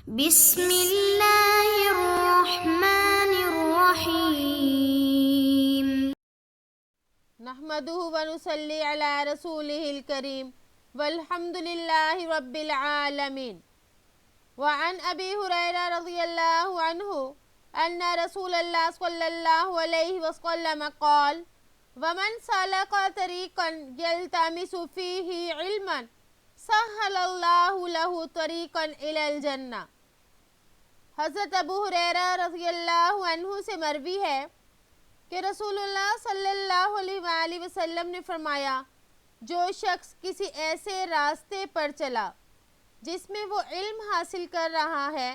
بسم اللہ الرحمن الرحیم نحمدہ ونصلی علی رسولہ الکریم والحمد للہ رب العالمین وعن ابی ہریرہ رضی اللہ عنہ ان رسول اللہ صلی اللہ علیہ وسلم قال ومن سلک طریقا یلتمس فیہ علما سہل اللہ لہ طریقا الی الجنہ۔ حضرت ابو ہریرہ رضی اللہ عنہ سے مروی ہے کہ رسول اللہ صلی اللہ علیہ وآلہ وسلم نے فرمایا، جو شخص کسی ایسے راستے پر چلا جس میں وہ علم حاصل کر رہا ہے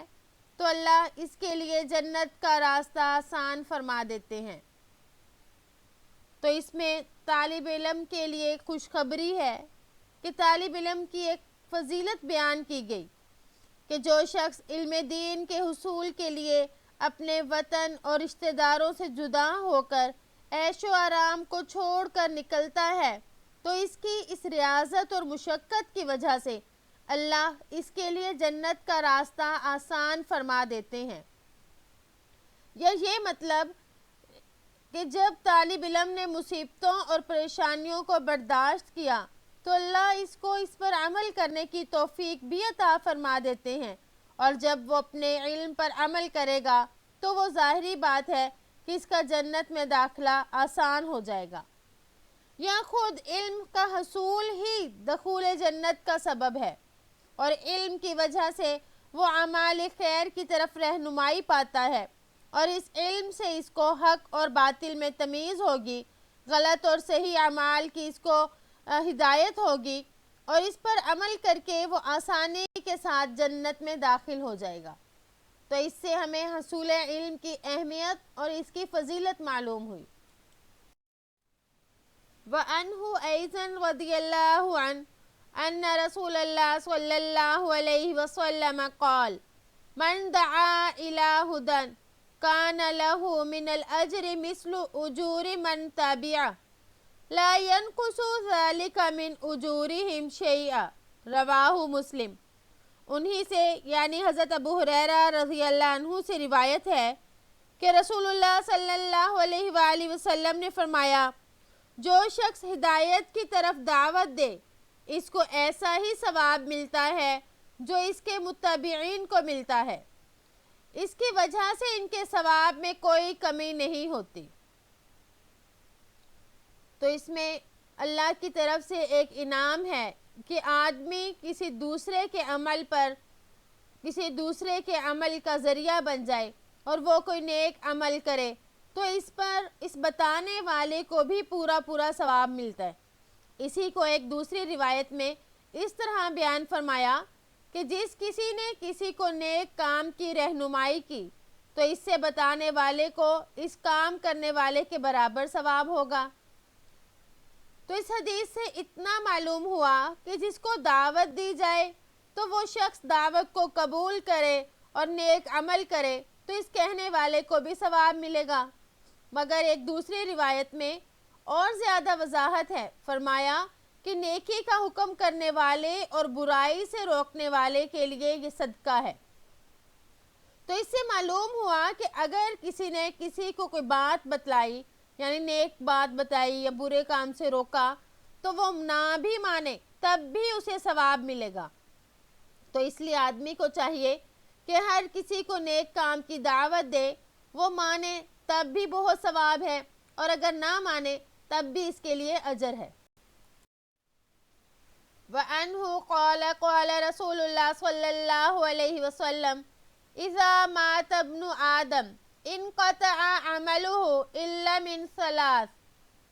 تو اللہ اس کے لیے جنت کا راستہ آسان فرما دیتے ہیں۔ تو اس میں طالب علم کے لیے خوشخبری ہے کہ طالب علم کی ایک فضیلت بیان کی گئی کہ جو شخص علم دین کے حصول کے لیے اپنے وطن اور رشتہ داروں سے جدا ہو کر عیش و آرام کو چھوڑ کر نکلتا ہے تو اس کی اس ریاضت اور مشقت کی وجہ سے اللہ اس کے لیے جنت کا راستہ آسان فرما دیتے ہیں۔ یہ مطلب کہ جب طالب علم نے مصیبتوں اور پریشانیوں کو برداشت کیا تو اللہ اس کو اس پر عمل کرنے کی توفیق بھی عطا فرما دیتے ہیں، اور جب وہ اپنے علم پر عمل کرے گا تو وہ ظاہری بات ہے کہ اس کا جنت میں داخلہ آسان ہو جائے گا۔ یا خود علم کا حصول ہی دخول جنت کا سبب ہے، اور علم کی وجہ سے وہ اعمال خیر کی طرف رہنمائی پاتا ہے، اور اس علم سے اس کو حق اور باطل میں تمیز ہوگی، غلط اور صحیح اعمال کی اس کو ہدایت ہوگی، اور اس پر عمل کر کے وہ آسانی کے ساتھ جنت میں داخل ہو جائے گا۔ تو اس سے ہمیں حصول علم کی اہمیت اور اس کی فضیلت معلوم ہوئی۔ وعنہ ایضاً رضی اللہ عنہ ان رسول اللہ صلی اللہ علیہ وسلم قال من دعا الى ہدى کان له من الاجر مثل اجور من تبعه لا ينقص ذلك من اجورهم شیئا، رواہ مسلم۔ انہی سے یعنی حضرت ابو ہریرہ رضی اللہ عنہ سے روایت ہے کہ رسول اللہ صلی اللہ علیہ وآلہ وسلم نے فرمایا، جو شخص ہدایت کی طرف دعوت دے اس کو ایسا ہی ثواب ملتا ہے جو اس کے متبعین کو ملتا ہے، اس کی وجہ سے ان کے ثواب میں کوئی کمی نہیں ہوتی۔ تو اس میں اللہ کی طرف سے ایک انعام ہے کہ آدمی کسی دوسرے کے عمل پر کسی دوسرے کے عمل کا ذریعہ بن جائے اور وہ کوئی نیک عمل کرے تو اس پر اس بتانے والے کو بھی پورا ثواب ملتا ہے۔ اسی کو ایک دوسری روایت میں اس طرح بیان فرمایا کہ جس کسی نے کسی کو نیک کام کی رہنمائی کی تو اس سے بتانے والے کو اس کام کرنے والے کے برابر ثواب ہوگا۔ تو اس حدیث سے اتنا معلوم ہوا کہ جس کو دعوت دی جائے تو وہ شخص دعوت کو قبول کرے اور نیک عمل کرے تو اس کہنے والے کو بھی ثواب ملے گا۔ مگر ایک دوسری روایت میں اور زیادہ وضاحت ہے، فرمایا کہ نیکی کا حکم کرنے والے اور برائی سے روکنے والے کے لیے یہ صدقہ ہے۔ تو اس سے معلوم ہوا کہ اگر کسی نے کسی کو کوئی بات بتلائی یعنی نیک بات بتائی یا برے کام سے روکا تو وہ نہ بھی مانے تب بھی اسے ثواب ملے گا۔ تو اس لیے آدمی کو چاہیے کہ ہر کسی کو نیک کام کی دعوت دے، وہ مانے تب بھی بہت ثواب ہے اور اگر نہ مانے تب بھی اس کے لیے اجر ہے۔ وعنہ قال قال رسول اللہ صلی اللہ علیہ وسلم اذا مات ابن آدم انقطع عمله الا من ثلاث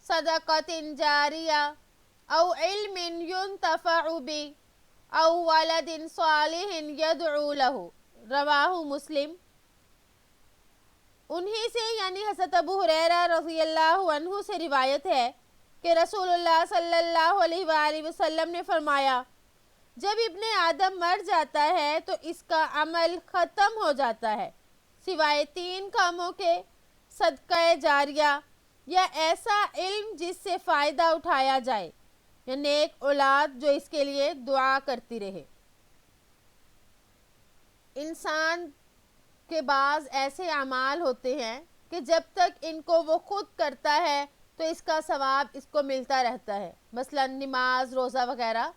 صدقۃ جاریہ او علم ينتفع به او ولد صالح يدعو له، رواہ مسلم۔ انہی سے یعنی حضرت ابو ہریرہ رضی اللہ عنہ سے روایت ہے کہ رسول اللہ صلی اللہ علیہ وآلہ وسلم نے فرمایا، جب ابن آدم مر جاتا ہے تو اس کا عمل ختم ہو جاتا ہے سوائے 3 کاموں کے، صدقہ جاریہ یا ایسا علم جس سے فائدہ اٹھایا جائے یا نیک اولاد جو اس کے لیے دعا کرتی رہے۔ انسان کے بعض ایسے اعمال ہوتے ہیں کہ جب تک ان کو وہ خود کرتا ہے تو اس کا ثواب اس کو ملتا رہتا ہے، مثلا نماز، روزہ وغیرہ.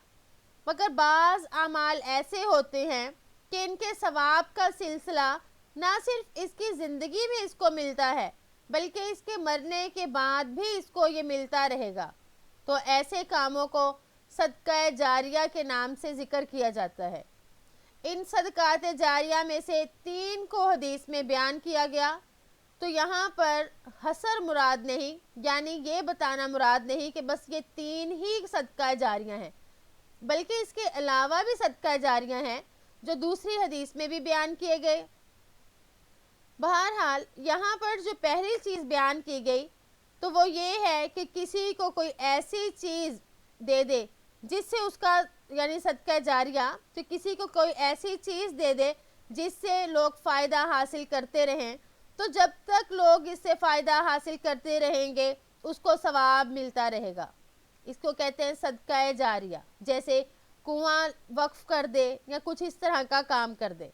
مگر بعض اعمال ایسے ہوتے ہیں کہ ان کے ثواب کا سلسلہ نہ صرف اس کی زندگی میں اس کو ملتا ہے بلکہ اس کے مرنے کے بعد بھی اس کو یہ ملتا رہے گا. تو ایسے کاموں کو صدقہ جاریہ کے نام سے ذکر کیا جاتا ہے. ان صدقات جاریہ میں سے 3 کو حدیث میں بیان کیا گیا. تو یہاں پر حصر مراد نہیں، یعنی یہ بتانا مراد نہیں کہ بس یہ 3 ہی صدقہ جاریہ ہیں، بلکہ اس کے علاوہ بھی صدقہ جاریہ ہیں جو دوسری حدیث میں بھی بیان کیے گئے. بہرحال یہاں پر جو پہلی چیز بیان کی گئی تو وہ یہ ہے کہ کسی کو کوئی ایسی چیز دے دے جس سے اس کا، یعنی صدقہ جاریہ، تو کسی کو کوئی ایسی چیز دے دے جس سے لوگ فائدہ حاصل کرتے رہیں. تو جب تک لوگ اس سے فائدہ حاصل کرتے رہیں گے اس کو ثواب ملتا رہے گا. اس کو کہتے ہیں صدقہ جاریہ. جیسے کنواں وقف کر دے یا کچھ اس طرح کا کام کر دے.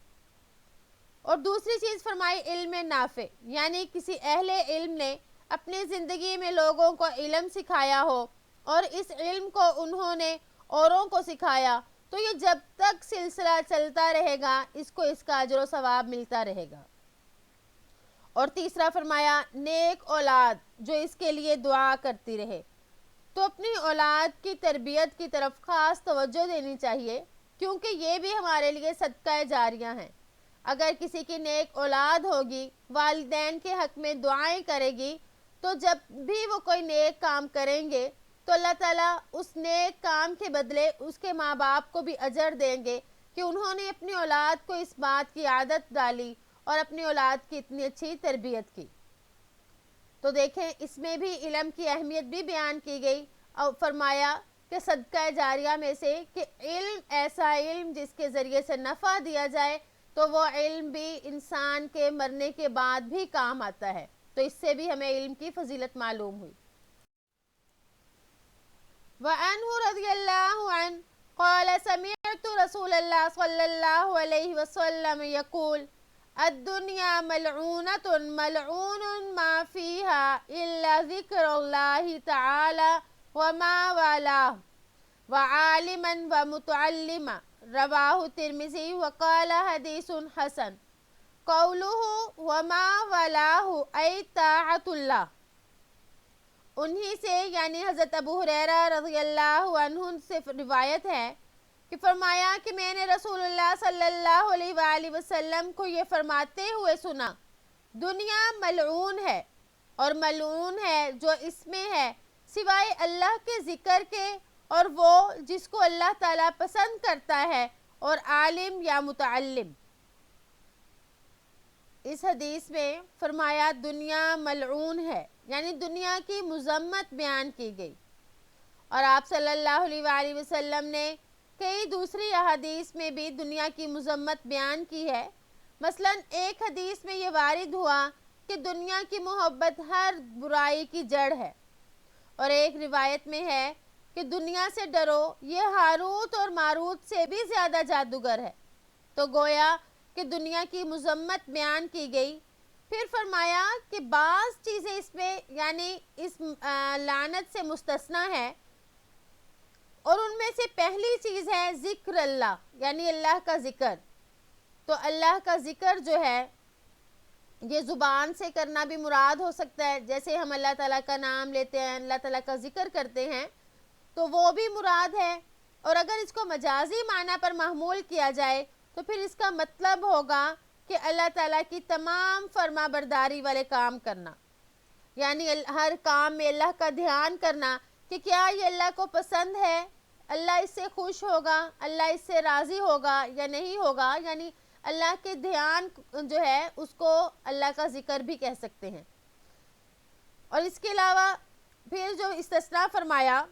اور دوسری چیز فرمائی علم نافع، یعنی کسی اہل علم نے اپنی زندگی میں لوگوں کو علم سکھایا ہو اور اس علم کو انہوں نے اوروں کو سکھایا، تو یہ جب تک سلسلہ چلتا رہے گا اس کو اس کا اجر و ثواب ملتا رہے گا. اور تیسرا فرمایا نیک اولاد جو اس کے لیے دعا کرتی رہے. تو اپنی اولاد کی تربیت کی طرف خاص توجہ دینی چاہیے کیونکہ یہ بھی ہمارے لیے صدقہ جاریہ ہیں. اگر کسی کی نیک اولاد ہوگی، والدین کے حق میں دعائیں کرے گی، تو جب بھی وہ کوئی نیک کام کریں گے تو اللہ تعالیٰ اس نیک کام کے بدلے اس کے ماں باپ کو بھی اجر دیں گے کہ انہوں نے اپنی اولاد کو اس بات کی عادت ڈالی اور اپنی اولاد کی اتنی اچھی تربیت کی. تو دیکھیں اس میں بھی علم کی اہمیت بھی بیان کی گئی اور فرمایا کہ صدقہ جاریہ میں سے کہ علم، ایسا علم جس کے ذریعے سے نفع دیا جائے تو وہ علم بھی انسان کے مرنے کے بعد بھی کام آتا ہے. تو اس سے بھی ہمیں علم کی فضیلت معلوم ہوئی. وعنہ رضی اللہ عنہ قال سمعت رسول اللہ صلی اللہ علیہ وسلم یقول الدنیا ملعونۃ ملعون ما فیها الا ذکر اللہ تعالی وما والاہ وعالما ومتعلما. رواہ ترمذی وقال حدیث حسن. قولہ وما والاہ ای طاعت اللہ. انہی سے یعنی حضرت ابو ہریرہ رضی اللہ عنہ سے روایت ہے کہ فرمایا کہ میں نے رسول اللہ صلی اللہ علیہ وآلہ وسلم کو یہ فرماتے ہوئے سنا، دنیا ملعون ہے، اور ملعون ہے جو اس میں ہے سوائے اللہ کے ذکر کے، اور وہ جس کو اللہ تعالیٰ پسند کرتا ہے، اور عالم یا متعلم. اس حدیث میں فرمایا دنیا ملعون ہے، یعنی دنیا کی مذمت بیان کی گئی. اور آپ صلی اللہ علیہ وآلہ وسلم نے کئی دوسری احادیث میں بھی دنیا کی مذمت بیان کی ہے. مثلا ایک حدیث میں یہ وارد ہوا کہ دنیا کی محبت ہر برائی کی جڑ ہے، اور ایک روایت میں ہے کہ دنیا سے ڈرو، یہ ہاروت اور ماروت سے بھی زیادہ جادوگر ہے. تو گویا کہ دنیا کی مذمت بیان کی گئی. پھر فرمایا کہ بعض چیزیں اس میں یعنی اس لعنت سے مستثنی ہے، اور ان میں سے پہلی چیز ہے ذکر اللہ، یعنی اللہ کا ذکر. تو اللہ کا ذکر جو ہے یہ زبان سے کرنا بھی مراد ہو سکتا ہے، جیسے ہم اللہ تعالیٰ کا نام لیتے ہیں، اللہ تعالیٰ کا ذکر کرتے ہیں تو وہ بھی مراد ہے. اور اگر اس کو مجازی معنی پر محمول کیا جائے تو پھر اس کا مطلب ہوگا کہ اللہ تعالیٰ کی تمام فرما برداری والے کام کرنا، یعنی ہر کام میں اللہ کا دھیان کرنا کہ کیا یہ اللہ کو پسند ہے، اللہ اس سے خوش ہوگا، اللہ اس سے راضی ہوگا یا نہیں ہوگا. یعنی اللہ کے دھیان جو ہے اس کو اللہ کا ذکر بھی کہہ سکتے ہیں. اور اس کے علاوہ پھر جو استثناء فرمایا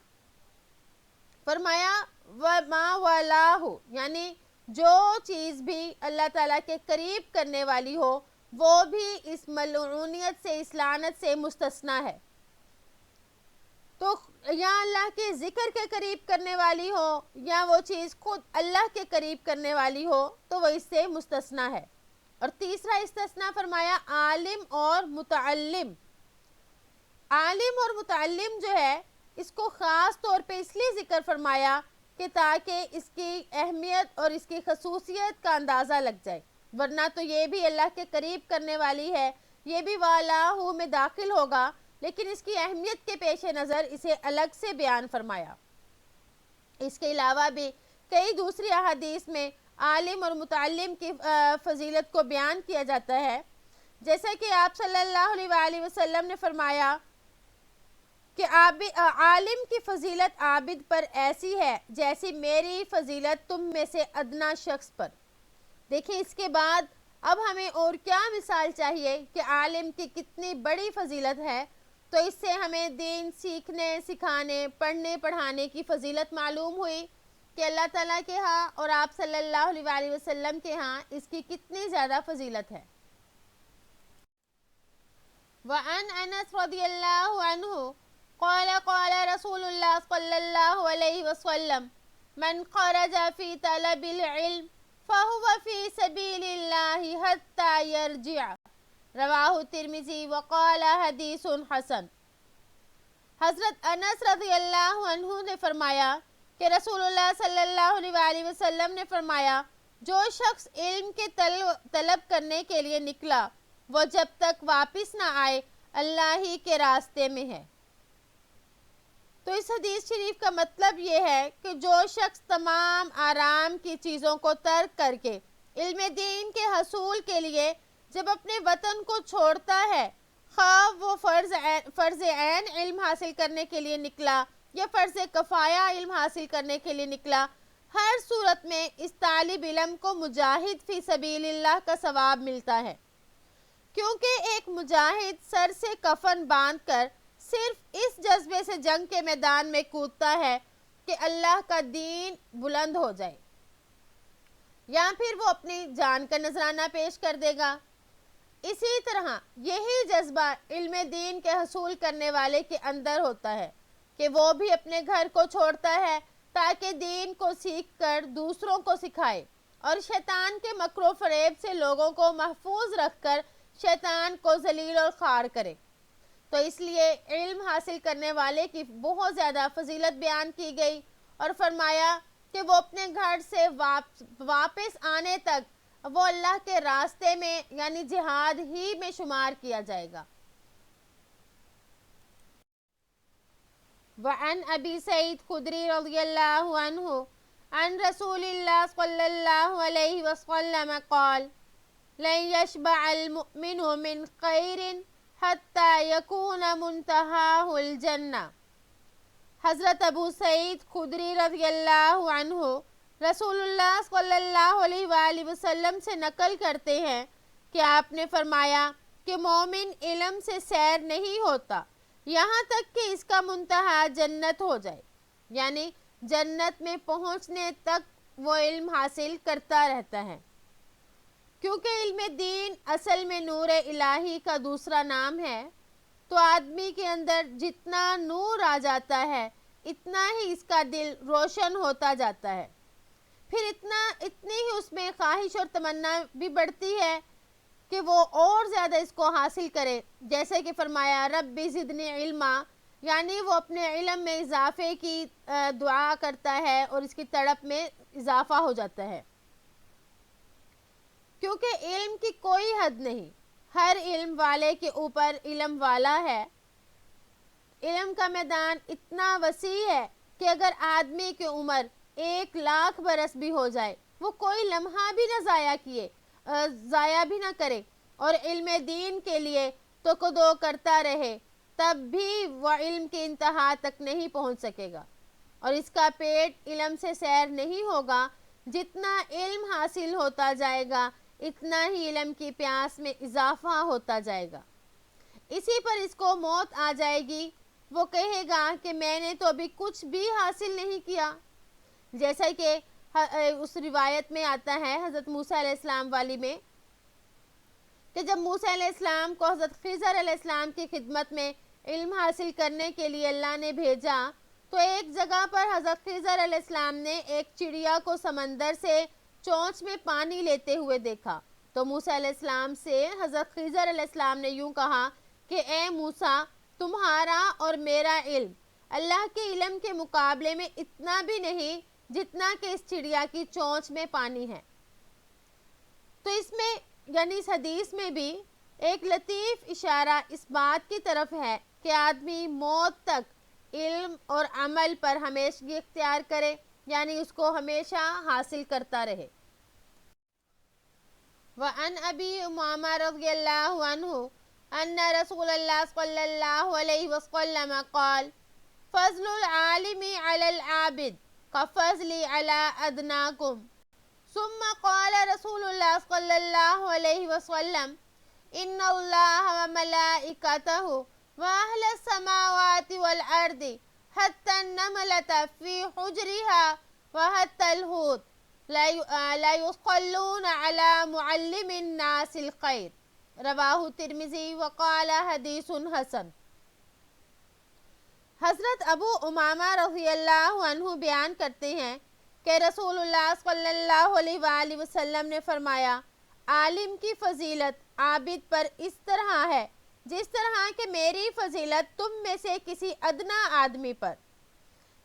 وَمَا وَلَاهُ، یعنی جو چیز بھی اللہ تعالیٰ کے قریب کرنے والی ہو وہ بھی اس ملعونیت سے، اس لعنت سے مستثنی ہے. تو یا اللہ کے ذکر کے قریب کرنے والی ہو یا وہ چیز خود اللہ کے قریب کرنے والی ہو تو وہ اس سے مستثنا ہے۔ اور تیسرا استثناء فرمایا عالم اور متعلم۔ عالم اور متعلم جو ہے اس کو خاص طور پہ اس لیے ذکر فرمایا کہ تاکہ اس کی اہمیت اور اس کی خصوصیت کا اندازہ لگ جائے، ورنہ تو یہ بھی اللہ کے قریب کرنے والی ہے، یہ بھی والہ میں داخل ہوگا، لیکن اس کی اہمیت کے پیش نظر اسے الگ سے بیان فرمایا۔ اس کے علاوہ بھی کئی دوسری احادیث میں عالم اور متعلم کی فضیلت کو بیان کیا جاتا ہے، جیسا کہ آپ صلی اللہ علیہ وآلہ وسلم نے فرمایا کہ عالم کی فضیلت عابد پر ایسی ہے جیسی میری فضیلت تم میں سے ادنا شخص پر۔ دیکھیں اس کے بعد اب ہمیں اور کیا مثال چاہیے کہ عالم کی کتنی بڑی فضیلت ہے، تو اس سے ہمیں دین سیکھنے، سکھانے، پڑھنے، پڑھانے کی فضیلت معلوم ہوئی کہ اللہ تعالیٰ کے ہاں اور آپ صلی اللہ علیہ وآلہ وسلم کے ہاں اس کی کتنی زیادہ فضیلت ہے۔ وعن انس رضی اللہ عنہ قال قال رسول اللہ صلی اللہ علیہ وسلم من خرج فی طلب العلم فهو فی سبیل اللہ حتی یرجع، رواہ ترمذی وقال حدیث حسن۔ حضرت انس رضی اللہ عنہ نے فرمایا کہ رسول اللہ صلی اللہ علیہ وآلہ وسلم نے فرمایا جو شخص علم کے طلب کرنے کے لیے نکلا وہ جب تک واپس نہ آئے اللہ ہی کے راستے میں ہے۔ تو اس حدیث شریف کا مطلب یہ ہے کہ جو شخص تمام آرام کی چیزوں کو ترک کر کے علم دین کے حصول کے لیے جب اپنے وطن کو چھوڑتا ہے، خواہ وہ فرض عین علم حاصل کرنے کے لیے نکلا یا فرض کفایہ علم حاصل کرنے کے لیے نکلا، ہر صورت میں اس طالب علم کو مجاہد فی سبیل اللہ کا ثواب ملتا ہے، کیونکہ ایک مجاہد سر سے کفن باندھ کر صرف اس جذبے سے جنگ کے میدان میں کودتا ہے کہ اللہ کا دین بلند ہو جائے، یا پھر وہ اپنی جان کا نذرانہ پیش کر دے گا۔ اسی طرح یہی جذبہ علم دین کے حصول کرنے والے کے اندر ہوتا ہے کہ وہ بھی اپنے گھر کو چھوڑتا ہے تاکہ دین کو سیکھ کر دوسروں کو سکھائے اور شیطان کے مکر و فریب سے لوگوں کو محفوظ رکھ کر شیطان کو ذلیل اور خوار کرے۔ تو اس لیے علم حاصل کرنے والے کی بہت زیادہ فضیلت بیان کی گئی اور فرمایا کہ وہ اپنے گھر سے واپس آنے تک وہ اللہ کے راستے میں یعنی جہاد ہی میں شمار کیا جائے گا۔ وعن ابی سعید خدری رضی اللہ عنہ عن رسول اللہ صلی اللہ علیہ وسلم قال لن يشبع المؤمن من خیر حتی یکون منتہاہ الجنہ۔ حضرت ابو سعید خدری رضی اللہ عنہ رسول اللہ صلی اللہ علیہ وآلہ وسلم سے نقل کرتے ہیں کہ آپ نے فرمایا کہ مومن علم سے سیر نہیں ہوتا یہاں تک کہ اس کا منتہا جنت ہو جائے، یعنی جنت میں پہنچنے تک وہ علم حاصل کرتا رہتا ہے، کیونکہ علم دین اصل میں نور الہی کا دوسرا نام ہے۔ تو آدمی کے اندر جتنا نور آ جاتا ہے اتنا ہی اس کا دل روشن ہوتا جاتا ہے، پھر اتنی ہی اس میں خواہش اور تمنا بھی بڑھتی ہے کہ وہ اور زیادہ اس کو حاصل کرے، جیسے کہ فرمایا رب زدنی علما، یعنی وہ اپنے علم میں اضافے کی دعا کرتا ہے اور اس کی تڑپ میں اضافہ ہو جاتا ہے، کیونکہ علم کی کوئی حد نہیں، ہر علم والے کے اوپر علم والا ہے۔ علم کا میدان اتنا وسیع ہے کہ اگر آدمی کی عمر 1,00,000 برس بھی ہو جائے وہ کوئی لمحہ بھی نہ ضائع بھی نہ کرے اور علم دین کے لیے تقدو کرتا رہے، تب بھی وہ علم کی انتہا تک نہیں پہنچ سکے گا، اور اس کا پیٹ علم سے سیر نہیں ہوگا۔ جتنا علم حاصل ہوتا جائے گا اتنا ہی علم کی پیاس میں اضافہ ہوتا جائے گا۔ اسی پر اس کو موت آ جائے گی، وہ کہے گا کہ میں نے تو ابھی کچھ بھی حاصل نہیں کیا، جیسا کہ اس روایت میں آتا ہے حضرت موسیٰ علیہ السلام والی میں کہ جب موسیٰ علیہ السلام کو حضرت خضر علیہ السلام کی خدمت میں علم حاصل کرنے کے لیے اللہ نے بھیجا تو ایک جگہ پر حضرت خضر علیہ السلام نے ایک چڑیا کو سمندر سے چونچ میں پانی لیتے ہوئے دیکھا، تو موسیٰ علیہ السلام سے حضرت خضر علیہ السلام نے یوں کہا کہ اے موسیٰ، تمہارا اور میرا علم اللہ کے علم کے مقابلے میں اتنا بھی نہیں جتنا کہ اس چڑیا کی چونچ میں پانی ہے۔ تو اس میں یعنی اس حدیث میں بھی ایک لطیف اشارہ اس بات کی طرف ہے کہ آدمی موت تک علم اور عمل پر ہمیشگی اختیار کرے، یعنی اس کو ہمیشہ حاصل کرتا رہے۔ وعن ابی امامہ رضی اللہ عنہ ان رسول اللہ صلی اللہ علیہ وسلم قال فضل العالم علی العابد كفضلی علی ادناکم، ثم قال رسول اللہ صلی اللہ علیہ وسلم ان اللہ وملائکتہ واہل السماوات والارض حتی النملة فی حجرها وحتی الحوت لا يصلون على معلم الناس الخیر، رواہ ترمذی وقال حدیث حسن۔ حضرت ابو امامہ رضی اللہ عنہ بیان کرتے ہیں کہ رسول اللہ صلی اللہ علیہ وآلہ وسلم نے فرمایا، عالم کی فضیلت عابد پر اس طرح ہے جس طرح کہ میری فضیلت تم میں سے کسی ادنا آدمی پر۔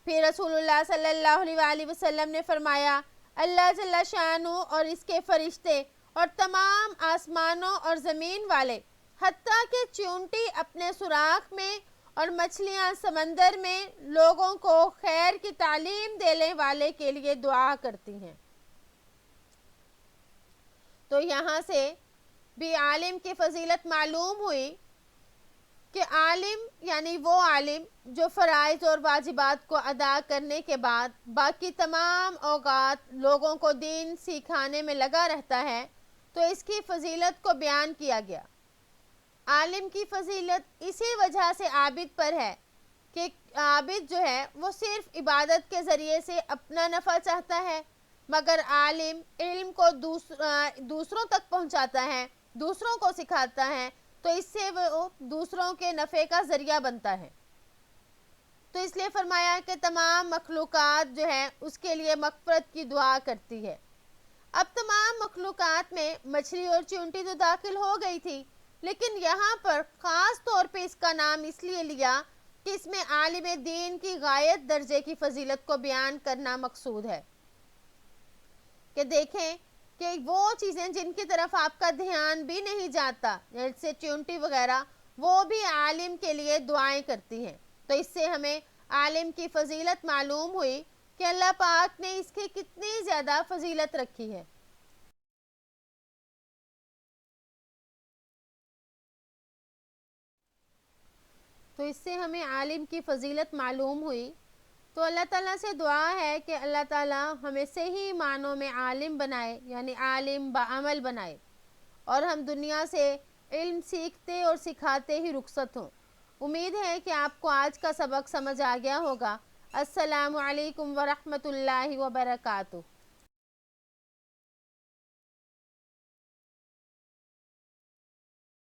پھر رسول اللہ صلی اللہ علیہ وآلہ وسلم نے فرمایا، اللہ جل شانہ اور اس کے فرشتے اور تمام آسمانوں اور زمین والے حتیٰ کہ چیونٹی اپنے سوراخ میں اور مچھلیاں سمندر میں لوگوں کو خیر کی تعلیم دینے والے کے لیے دعا کرتی ہیں۔ تو یہاں سے بھی عالم کی فضیلت معلوم ہوئی کہ عالم یعنی وہ عالم جو فرائض اور واجبات کو ادا کرنے کے بعد باقی تمام اوقات لوگوں کو دین سکھانے میں لگا رہتا ہے، تو اس کی فضیلت کو بیان کیا گیا۔ عالم کی فضیلت اسی وجہ سے عابد پر ہے کہ عابد جو ہے وہ صرف عبادت کے ذریعے سے اپنا نفع چاہتا ہے، مگر عالم علم کو دوسروں تک پہنچاتا ہے، دوسروں کو سکھاتا ہے، تو اس سے وہ دوسروں کے نفع کا ذریعہ بنتا ہے۔ تو اس لیے فرمایا کہ تمام مخلوقات جو ہے اس کے لیے مغفرت کی دعا کرتی ہے۔ اب تمام مخلوقات میں مچھلی اور چیونٹی تو داخل ہو گئی تھی، لیکن یہاں پر خاص طور پہ اس کا نام اس لیے لیا کہ اس میں عالم دین کی غایت درجے کی فضیلت کو بیان کرنا مقصود ہے، کہ دیکھیں کہ وہ چیزیں جن کی طرف آپ کا دھیان بھی نہیں جاتا جیسے چیونٹی وغیرہ، وہ بھی عالم کے لیے دعائیں کرتی ہیں۔ تو اس سے ہمیں عالم کی فضیلت معلوم ہوئی کہ اللہ پاک نے اس کی کتنی زیادہ فضیلت رکھی ہے۔ تو اس سے ہمیں عالم کی فضیلت معلوم ہوئی۔ تو اللہ تعالیٰ سے دعا ہے کہ اللہ تعالیٰ ہمیں صحیح معنوں میں عالم بنائے، یعنی عالم بعمل بنائے، اور ہم دنیا سے علم سیکھتے اور سکھاتے ہی رخصت ہوں۔ امید ہے کہ آپ کو آج کا سبق سمجھ آ گیا ہوگا۔ السلام علیکم ورحمۃ اللہ وبرکاتہ۔